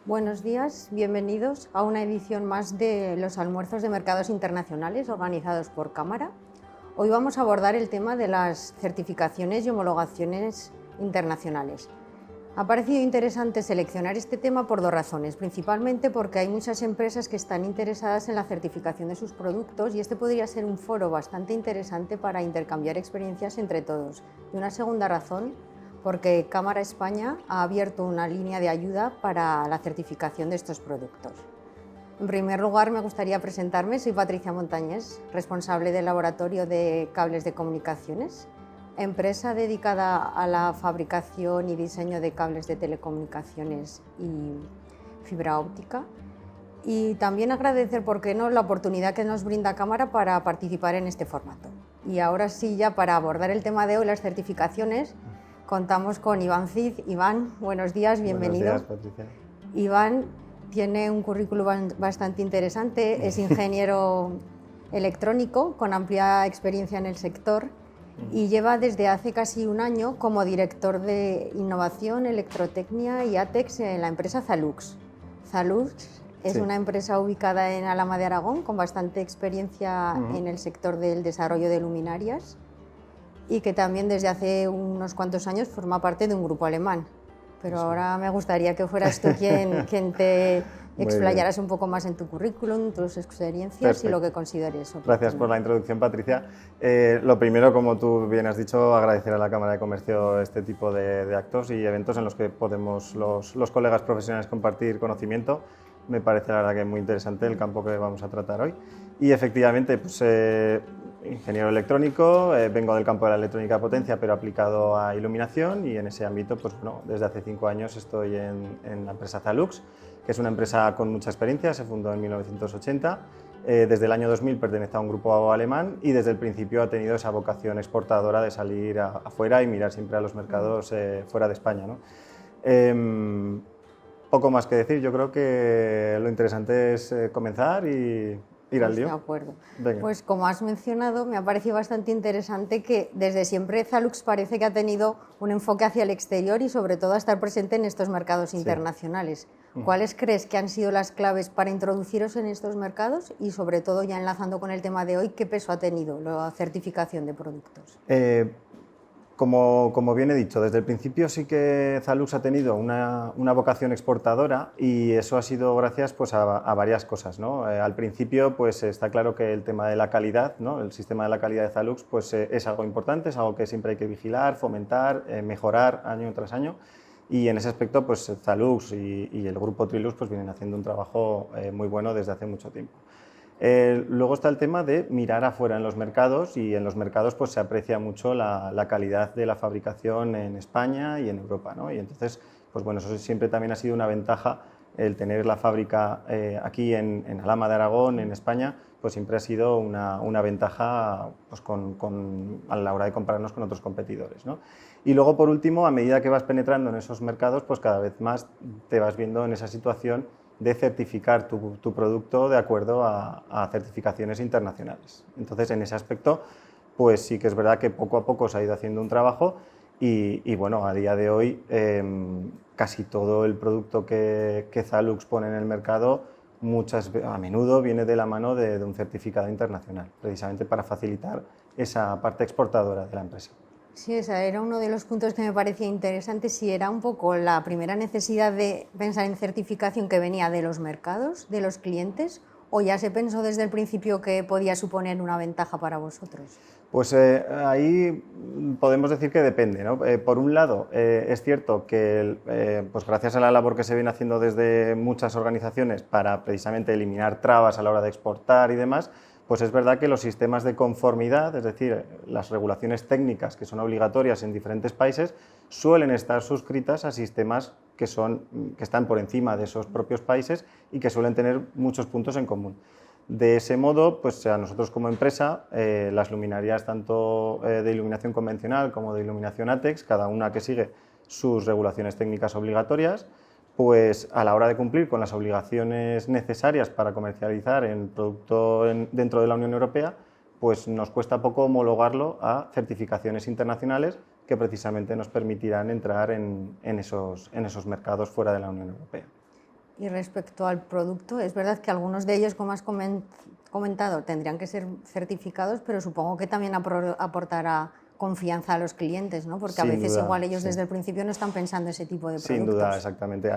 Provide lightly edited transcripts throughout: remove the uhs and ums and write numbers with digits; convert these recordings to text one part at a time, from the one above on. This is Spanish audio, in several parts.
Buenos días, bienvenidos a una edición más de los almuerzos de mercados internacionales organizados por Cámara. Hoy vamos a abordar el tema de las certificaciones y homologaciones internacionales. Ha parecido interesante seleccionar este tema por dos razones, principalmente porque hay muchas empresas que están interesadas en la certificación de sus productos y este podría ser un foro bastante interesante para intercambiar experiencias entre todos. Y una segunda razón, porque Cámara España ha abierto una línea de ayuda para la certificación de estos productos. En primer lugar, me gustaría presentarme. Soy Patricia Montañés, responsable del Laboratorio de Cables de Comunicaciones, empresa dedicada a la fabricación y diseño de cables de telecomunicaciones y fibra óptica. Y también agradecer, por qué no, la oportunidad que nos brinda Cámara para participar en este formato. Y ahora sí, ya para abordar el tema de hoy, las certificaciones, contamos con Iván Cid. Iván, buenos días, bienvenido. Buenos días, Patricia. Iván tiene un currículum bastante interesante, es ingeniero electrónico con amplia experiencia en el sector y lleva desde hace casi un año como director de innovación, electrotecnia y ATEX en la empresa Zalux. Zalux es una empresa ubicada en Alhama de Aragón con bastante experiencia en el sector del desarrollo de luminarias y que también desde hace unos cuantos años forma parte de un grupo alemán. Pero ahora me gustaría que fueras tú quien te explayaras un poco más en tu currículum, tus experiencias. Perfecto. Y lo que consideres oportuno. Gracias por la introducción, Patricia. Lo primero, como tú bien has dicho, agradecer a la Cámara de Comercio este tipo de actos y eventos en los que podemos los colegas profesionales compartir conocimiento. Me parece la verdad que es muy interesante el campo que vamos a tratar hoy. Y efectivamente, pues, ingeniero electrónico, vengo del campo de la electrónica a potencia, pero aplicado a iluminación, y en ese ámbito, pues, bueno, desde hace 5 años estoy en la empresa Zalux, que es una empresa con mucha experiencia, se fundó en 1980, desde el año 2000 pertenece a un grupo alemán y desde el principio ha tenido esa vocación exportadora de salir afuera y mirar siempre a los mercados fuera de España, ¿no? Poco más que decir, yo creo que lo interesante es comenzar y ir al lío. De acuerdo. Venga. Pues como has mencionado, me ha parecido bastante interesante que desde siempre Zalux parece que ha tenido un enfoque hacia el exterior y sobre todo a estar presente en estos mercados internacionales. ¿Cuáles crees que han sido las claves para introduciros en estos mercados y sobre todo, ya enlazando con el tema de hoy, qué peso ha tenido la certificación de productos? Como bien he dicho, desde el principio sí que Zalux ha tenido una vocación exportadora y eso ha sido gracias, pues, a varias cosas, ¿no? Al principio, pues, está claro que el tema de la calidad, ¿no? El sistema de la calidad de Zalux, pues, es algo importante, es algo que siempre hay que vigilar, fomentar, mejorar año tras año, y en ese aspecto, pues, Zalux y el grupo Trilux, pues, vienen haciendo un trabajo muy bueno desde hace mucho tiempo. Luego está el tema de mirar afuera en los mercados, y en los mercados, pues, se aprecia mucho la calidad de la fabricación en España y en Europa, ¿no? Y entonces, pues, bueno, eso siempre también ha sido una ventaja, el tener la fábrica aquí en Alhama de Aragón, en España, pues siempre ha sido una ventaja, pues, a la hora de compararnos con otros competidores, ¿no? Y luego, por último, a medida que vas penetrando en esos mercados, pues cada vez más te vas viendo en esa situación de certificar tu producto de acuerdo a certificaciones internacionales. Entonces, en ese aspecto, pues sí que es verdad que poco a poco se ha ido haciendo un trabajo y bueno, a día de hoy casi todo el producto que Zalux pone en el mercado a menudo viene de la mano de un certificado internacional, precisamente para facilitar esa parte exportadora de la empresa. Sí, ese era uno de los puntos que me parecía interesante, si era un poco la primera necesidad de pensar en certificación que venía de los mercados, de los clientes, o ya se pensó desde el principio que podía suponer una ventaja para vosotros. Pues ahí podemos decir que depende, ¿no? Por un lado, es cierto que pues gracias a la labor que se viene haciendo desde muchas organizaciones para precisamente eliminar trabas a la hora de exportar y demás, pues es verdad que los sistemas de conformidad, es decir, las regulaciones técnicas que son obligatorias en diferentes países, suelen estar suscritas a sistemas que están por encima de esos propios países y que suelen tener muchos puntos en común. De ese modo, pues a nosotros como empresa, las luminarias tanto de iluminación convencional como de iluminación ATEX, cada una que sigue sus regulaciones técnicas obligatorias, pues a la hora de cumplir con las obligaciones necesarias para comercializar el producto dentro de la Unión Europea, pues nos cuesta poco homologarlo a certificaciones internacionales que precisamente nos permitirán entrar en esos mercados fuera de la Unión Europea. Y respecto al producto, es verdad que algunos de ellos, como has comentado, tendrían que ser certificados, pero supongo que también aportará confianza a los clientes, ¿no? Porque a Sin veces duda, igual ellos sí. desde el principio no están pensando ese tipo de productos. Sin duda, exactamente.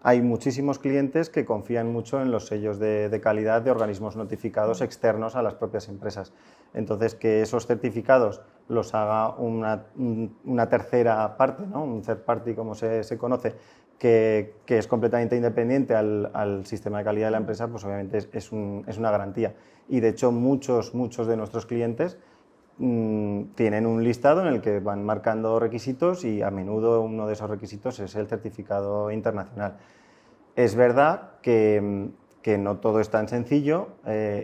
Hay muchísimos clientes que confían mucho en los sellos de calidad de organismos notificados externos a las propias empresas. Entonces, que esos certificados los haga una tercera parte, ¿no? Un third party, como se conoce, que es completamente independiente al sistema de calidad de la empresa, pues obviamente es una garantía. Y de hecho, muchos de nuestros clientes tienen un listado en el que van marcando requisitos y a menudo uno de esos requisitos es el certificado internacional. Es verdad que no todo es tan sencillo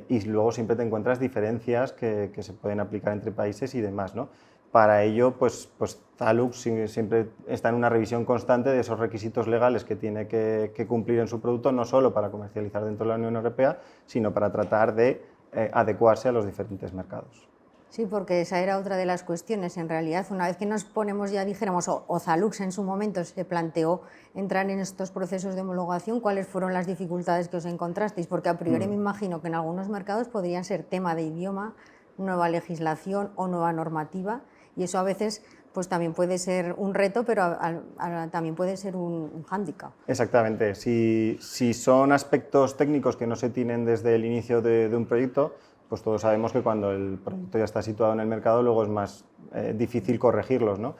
y luego siempre te encuentras diferencias que se pueden aplicar entre países y demás, ¿no? Para ello, pues Zalux siempre está en una revisión constante de esos requisitos legales que tiene que cumplir en su producto, no solo para comercializar dentro de la Unión Europea, sino para tratar de adecuarse a los diferentes mercados. Sí, porque esa era otra de las cuestiones. En realidad, una vez que nos ponemos ya, dijéramos, o Zalux en su momento se planteó entrar en estos procesos de homologación, ¿cuáles fueron las dificultades que os encontrasteis? Porque a priori me imagino que en algunos mercados podrían ser tema de idioma, nueva legislación o nueva normativa, y eso a veces pues también puede ser un reto, pero también puede ser un hándicap. Exactamente. Si son aspectos técnicos que no se tienen desde el inicio de un proyecto, pues todos sabemos que cuando el producto ya está situado en el mercado, luego es más difícil corregirlos, ¿no?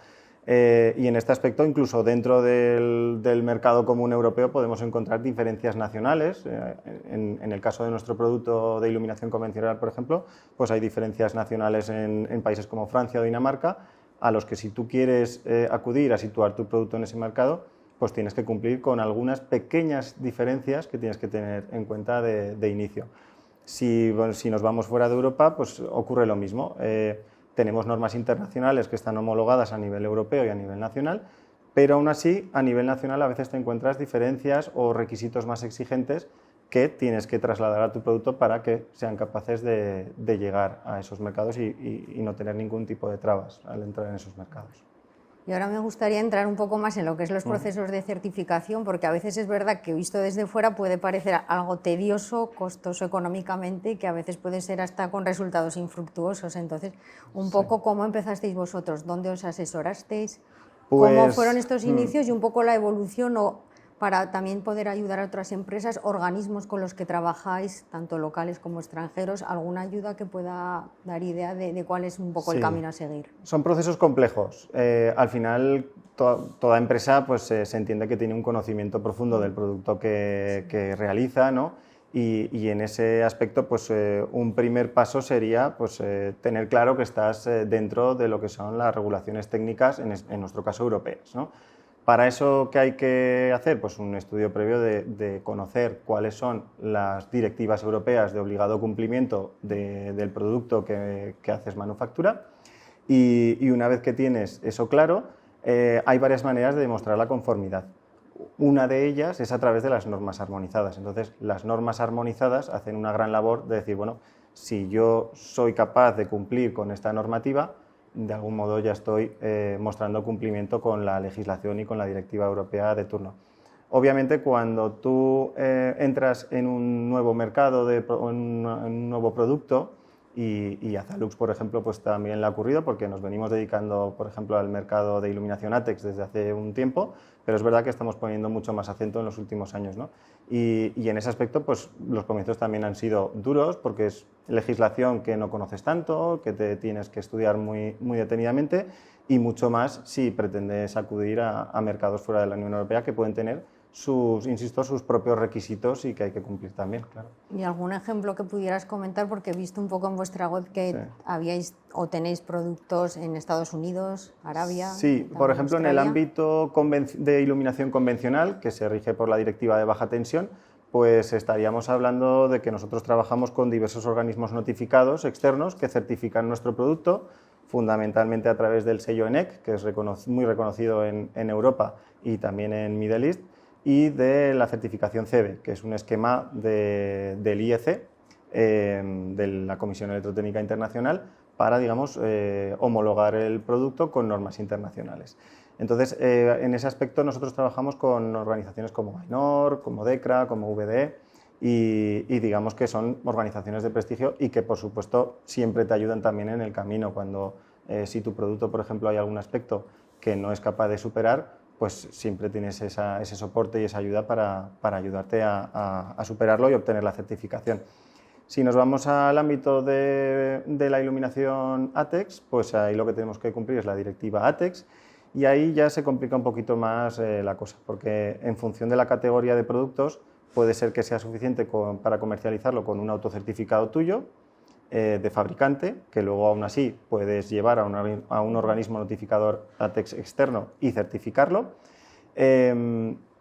Y en este aspecto, incluso dentro del mercado común europeo, podemos encontrar diferencias nacionales. En el caso de nuestro producto de iluminación convencional, por ejemplo, pues hay diferencias nacionales en países como Francia o Dinamarca, a los que si tú quieres acudir a situar tu producto en ese mercado, pues tienes que cumplir con algunas pequeñas diferencias que tienes que tener en cuenta de inicio. Si nos vamos fuera de Europa, pues ocurre lo mismo. Tenemos normas internacionales que están homologadas a nivel europeo y a nivel nacional, pero aún así, a nivel nacional a veces te encuentras diferencias o requisitos más exigentes que tienes que trasladar a tu producto para que sean capaces de llegar a esos mercados y no tener ningún tipo de trabas al entrar en esos mercados. Y ahora me gustaría entrar un poco más en lo que es los procesos de certificación, porque a veces es verdad que visto desde fuera puede parecer algo tedioso, costoso económicamente y que a veces puede ser hasta con resultados infructuosos. Entonces, un poco cómo empezasteis vosotros, dónde os asesorasteis, cómo fueron estos inicios y un poco la evolución para también poder ayudar a otras empresas, organismos con los que trabajáis, tanto locales como extranjeros, alguna ayuda que pueda dar idea de cuál es un poco el camino a seguir. Son procesos complejos. Al final, toda empresa pues, se entiende que tiene un conocimiento profundo del producto que realiza, ¿no? Y en ese aspecto, pues, un primer paso sería pues, tener claro que estás dentro de lo que son las regulaciones técnicas, en nuestro caso europeas, ¿no? Para eso, ¿qué hay que hacer? Pues un estudio previo de conocer cuáles son las directivas europeas de obligado cumplimiento del producto que haces manufactura y una vez que tienes eso claro, hay varias maneras de demostrar la conformidad. Una de ellas es a través de las normas armonizadas. Entonces, las normas armonizadas hacen una gran labor de decir, bueno, si yo soy capaz de cumplir con esta normativa, de algún modo ya estoy mostrando cumplimiento con la legislación y con la directiva europea de turno. Obviamente, cuando tú entras en un nuevo mercado, en un nuevo producto, y a Zalux, por ejemplo, pues también le ha ocurrido porque nos venimos dedicando, por ejemplo, al mercado de iluminación ATEX desde hace un tiempo, pero es verdad que estamos poniendo mucho más acento en los últimos años, ¿no? Y en ese aspecto, pues los comienzos también han sido duros porque es legislación que no conoces tanto, que te tienes que estudiar muy detenidamente y mucho más si pretendes acudir a mercados fuera de la Unión Europea que pueden tener sus propios requisitos y que hay que cumplir también, claro. ¿Y algún ejemplo que pudieras comentar? Porque he visto un poco en vuestra web que habíais o tenéis productos en Estados Unidos, Arabia. Sí, por ejemplo, Australia. en el ámbito de iluminación convencional, que se rige por la directiva de baja tensión, pues estaríamos hablando de que nosotros trabajamos con diversos organismos notificados externos que certifican nuestro producto, fundamentalmente a través del sello ENEC, que es muy reconocido en Europa y también en Middle East, y de la certificación CEBE, que es un esquema del IEC, de la Comisión Electrotécnica Internacional, para, digamos, homologar el producto con normas internacionales. Entonces, en ese aspecto nosotros trabajamos con organizaciones como AENOR, como DECRA, como VDE y digamos que son organizaciones de prestigio y que, por supuesto, siempre te ayudan también en el camino. Cuando, si tu producto, por ejemplo, hay algún aspecto que no es capaz de superar, pues siempre tienes ese soporte y esa ayuda para ayudarte a superarlo y obtener la certificación. Si nos vamos al ámbito de la iluminación ATEX, pues ahí lo que tenemos que cumplir es la directiva ATEX y ahí ya se complica un poquito más la cosa, porque en función de la categoría de productos puede ser que sea suficiente para comercializarlo con un autocertificado tuyo de fabricante, que luego aún así puedes llevar a un organismo notificador ATEX externo y certificarlo.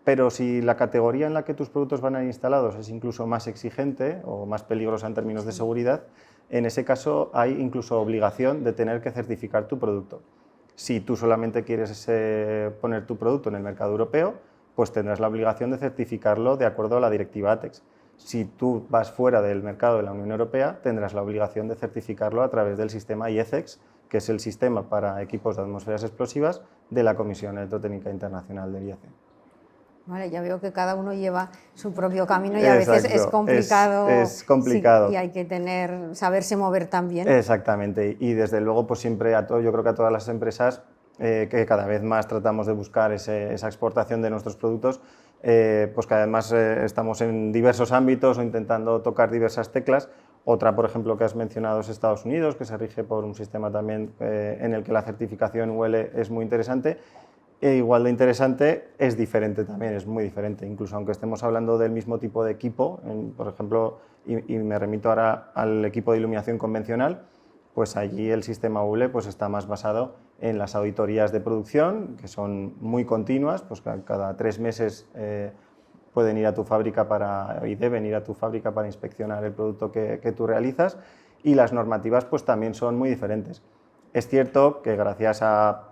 Pero si la categoría en la que tus productos van a ir instalados es incluso más exigente o más peligrosa en términos de seguridad, en ese caso hay incluso obligación de tener que certificar tu producto. Si tú solamente quieres poner tu producto en el mercado europeo, pues tendrás la obligación de certificarlo de acuerdo a la directiva ATEX. Si tú vas fuera del mercado de la Unión Europea, tendrás la obligación de certificarlo a través del sistema IECEX, que es el sistema para equipos de atmósferas explosivas de la Comisión Electrotécnica Internacional del IEC. Vale, ya veo que cada uno lleva su propio camino y a veces es complicado. Es complicado. Sí, y hay que saberse mover también. Exactamente, y desde luego pues siempre yo creo que a todas las empresas que cada vez más tratamos de buscar esa exportación de nuestros productos, pues cada vez más estamos en diversos ámbitos o intentando tocar diversas teclas. Otra, por ejemplo, que has mencionado es Estados Unidos, que se rige por un sistema también en el que la certificación UL es muy interesante. E igual de interesante, es diferente también, es muy diferente, incluso aunque estemos hablando del mismo tipo de equipo, por ejemplo, y me remito ahora al equipo de iluminación convencional, pues allí el sistema ULE pues está más basado en las auditorías de producción, que son muy continuas, pues cada 3 meses pueden ir a tu fábrica y deben ir a tu fábrica para inspeccionar el producto que tú realizas, y las normativas pues también son muy diferentes. Es cierto que gracias a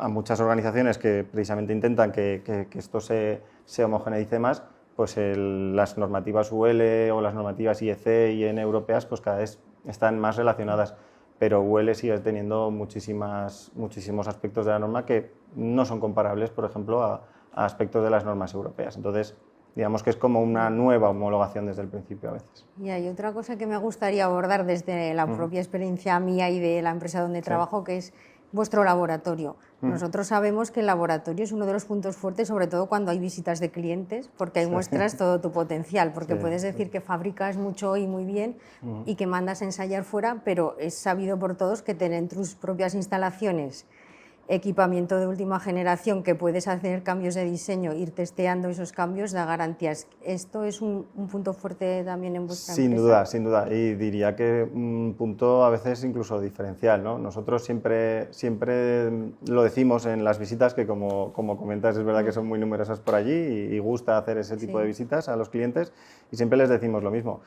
muchas organizaciones que precisamente intentan que esto se homogeneice más, pues las normativas UL o las normativas IEC y EN europeas pues cada vez están más relacionadas, pero UL sigue teniendo muchísimos aspectos de la norma que no son comparables, por ejemplo, a aspectos de las normas europeas. Entonces, digamos que es como una nueva homologación desde el principio a veces. Y hay otra cosa que me gustaría abordar desde la propia experiencia mía y de la empresa donde trabajo, que es vuestro laboratorio. Nosotros sabemos que el laboratorio es uno de los puntos fuertes, sobre todo cuando hay visitas de clientes, porque ahí muestras todo tu potencial, porque puedes decir que fabricas mucho y muy bien y que mandas a ensayar fuera, pero es sabido por todos que tener tus propias instalaciones, equipamiento de última generación, que puedes hacer cambios de diseño, ir testeando esos cambios, da garantías. ¿Esto es un punto fuerte también en vuestra empresa? Sin duda, y diría que un punto a veces incluso diferencial, ¿no? Nosotros siempre lo decimos en las visitas, que como comentas, es verdad que son muy numerosas por allí y gusta hacer ese tipo de visitas a los clientes, y siempre les decimos lo mismo.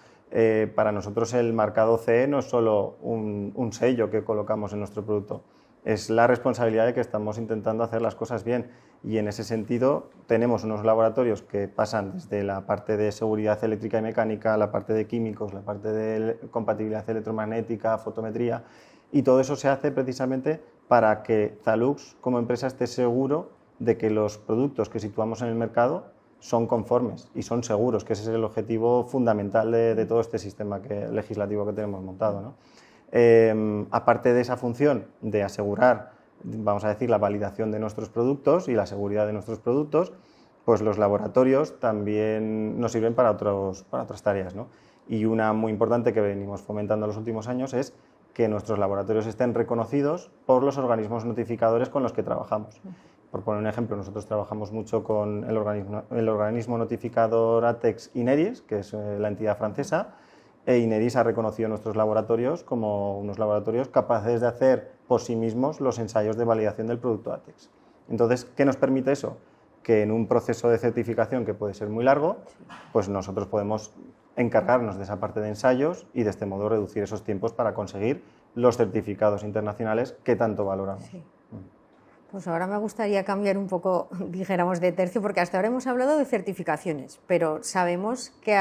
Para nosotros el marcado CE no es solo un sello que colocamos en nuestro producto, es la responsabilidad de que estamos intentando hacer las cosas bien, y en ese sentido tenemos unos laboratorios que pasan desde la parte de seguridad eléctrica y mecánica, la parte de químicos, la parte de compatibilidad electromagnética, fotometría, y todo eso se hace precisamente para que Zalux como empresa esté seguro de que los productos que situamos en el mercado son conformes y son seguros, que ese es el objetivo fundamental de todo este sistema legislativo que tenemos montado, ¿no? Aparte de esa función de asegurar, vamos a decir, la validación de nuestros productos y la seguridad de nuestros productos, pues los laboratorios también nos sirven para otras tareas, ¿no? Y una muy importante que venimos fomentando en los últimos años es que nuestros laboratorios estén reconocidos por los organismos notificadores con los que trabajamos. Por poner un ejemplo, nosotros trabajamos mucho con el organismo notificador ATEX INERIS, que es la entidad francesa, e INERIS ha reconocido nuestros laboratorios como unos laboratorios capaces de hacer por sí mismos los ensayos de validación del producto ATEX. Entonces, ¿qué nos permite eso? Que en un proceso de certificación que puede ser muy largo, pues nosotros podemos encargarnos de esa parte de ensayos y de este modo reducir esos tiempos para conseguir los certificados internacionales que tanto valoramos. Sí. Pues ahora me gustaría cambiar un poco, dijéramos, de tercio, porque hasta ahora hemos hablado de certificaciones, pero sabemos que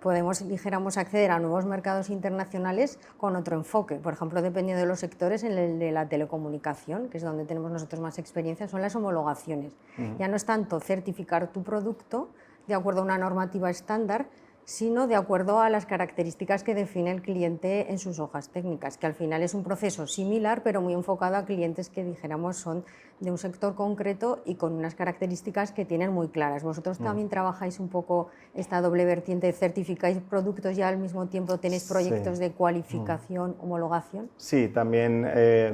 podemos, dijéramos, acceder a nuevos mercados internacionales con otro enfoque. Por ejemplo, dependiendo de los sectores, en el de la telecomunicación, que es donde tenemos nosotros más experiencia, son las homologaciones. Ya no es tanto certificar tu producto de acuerdo a una normativa estándar, sino de acuerdo a las características que define el cliente en sus hojas técnicas, que al final es un proceso similar, pero muy enfocado a clientes que, dijéramos, son de un sector concreto y con unas características que tienen muy claras. ¿Vosotros también trabajáis un poco esta doble vertiente, certificáis productos y al mismo tiempo tenéis proyectos de cualificación, homologación? Sí, también,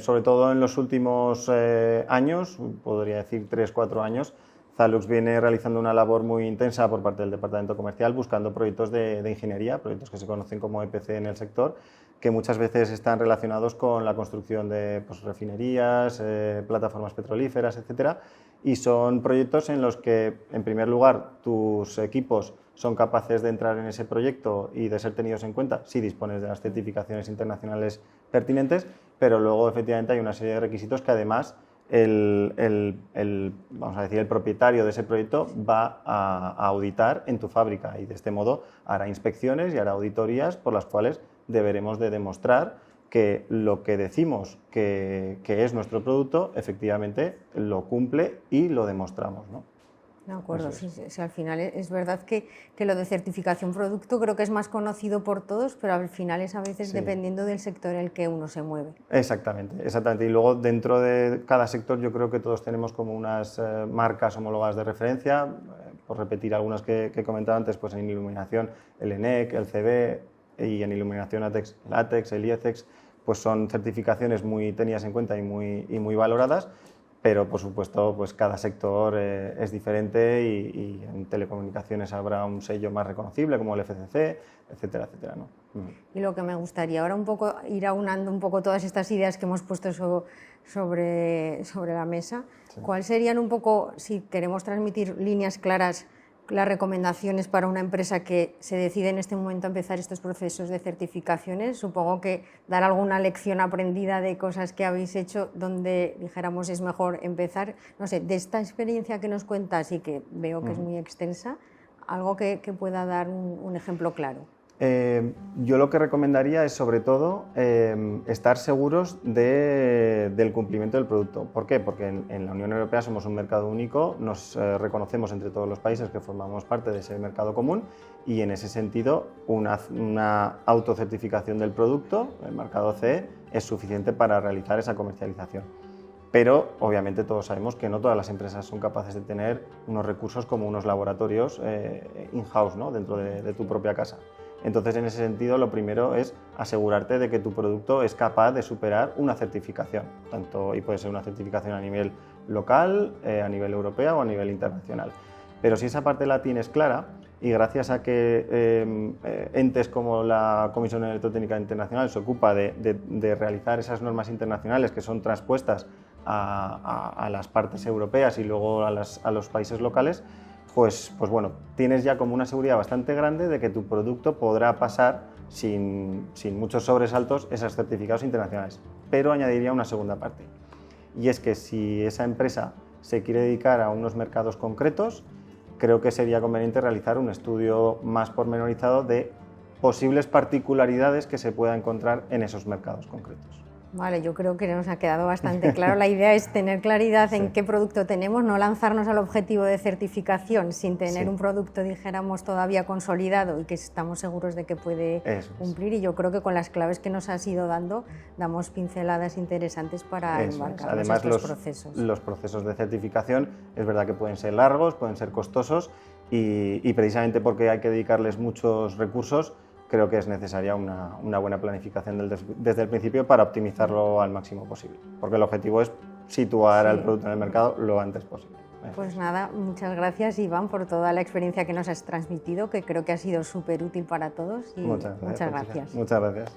sobre todo en los últimos años, podría decir 3-4 años, Zalux viene realizando una labor muy intensa por parte del departamento comercial buscando proyectos de ingeniería, proyectos que se conocen como EPC en el sector, que muchas veces están relacionados con la construcción de refinerías, plataformas petrolíferas, etcétera, y son proyectos en los que, en primer lugar, tus equipos son capaces de entrar en ese proyecto y de ser tenidos en cuenta si dispones de las certificaciones internacionales pertinentes, pero luego efectivamente hay una serie de requisitos que además vamos a decir, el propietario de ese proyecto va a auditar en tu fábrica y de este modo hará inspecciones y hará auditorías por las cuales deberemos de demostrar que lo que decimos que es nuestro producto efectivamente lo cumple y lo demostramos, ¿no? De acuerdo, sí, al final es verdad que lo de certificación producto creo que es más conocido por todos, pero al final es a veces dependiendo del sector en el que uno se mueve. Exactamente, exactamente. Y luego dentro de cada sector yo creo que todos tenemos como unas marcas homologadas de referencia, por repetir algunas que he comentado antes, pues en iluminación el ENEC, el CB y en iluminación el ATEX, el IECEX, pues son certificaciones muy tenidas en cuenta y muy valoradas. Pero, por supuesto, pues cada sector es diferente y en telecomunicaciones habrá un sello más reconocible como el FCC, etcétera, etcétera, ¿no? Y lo que me gustaría ahora un poco ir aunando un poco todas estas ideas que hemos puesto sobre la mesa, ¿cuáles serían un poco, si queremos transmitir líneas claras, las recomendaciones para una empresa que se decide en este momento a empezar estos procesos de certificaciones? Supongo que dar alguna lección aprendida de cosas que habéis hecho donde dijéramos es mejor empezar, no sé, de esta experiencia que nos cuentas y que veo que es muy extensa, algo que pueda dar un ejemplo claro. Yo lo que recomendaría es sobre todo estar seguros del cumplimiento del producto. ¿Por qué? Porque en la Unión Europea somos un mercado único, nos reconocemos entre todos los países que formamos parte de ese mercado común y en ese sentido una autocertificación del producto, el marcado CE, es suficiente para realizar esa comercialización. Pero obviamente todos sabemos que no todas las empresas son capaces de tener unos recursos como unos laboratorios in-house, ¿no? Dentro de tu propia casa. Entonces, en ese sentido, lo primero es asegurarte de que tu producto es capaz de superar una certificación, y puede ser una certificación a nivel local, a nivel europeo o a nivel internacional. Pero si esa parte la tienes clara y gracias a que entes como la Comisión Electrotécnica Internacional se ocupa de realizar esas normas internacionales que son transpuestas a las partes europeas y luego a los países locales, pues bueno, tienes ya como una seguridad bastante grande de que tu producto podrá pasar sin muchos sobresaltos esos certificados internacionales. Pero añadiría una segunda parte, y es que si esa empresa se quiere dedicar a unos mercados concretos, creo que sería conveniente realizar un estudio más pormenorizado de posibles particularidades que se pueda encontrar en esos mercados concretos. Vale, yo creo que nos ha quedado bastante claro. La idea es tener claridad en qué producto tenemos, no lanzarnos al objetivo de certificación sin tener un producto, dijéramos, todavía consolidado y que estamos seguros de que puede cumplir. Y yo creo que con las claves que nos has ido dando, damos pinceladas interesantes para embarcarnos en estos procesos. Los procesos de certificación es verdad que pueden ser largos, pueden ser costosos y precisamente porque hay que dedicarles muchos recursos, creo que es necesaria una buena planificación desde el principio para optimizarlo al máximo posible, porque el objetivo es situar al producto en el mercado lo antes posible. Pues nada, muchas gracias Iván por toda la experiencia que nos has transmitido, que creo que ha sido súper útil para todos y muchas gracias. Muchas gracias.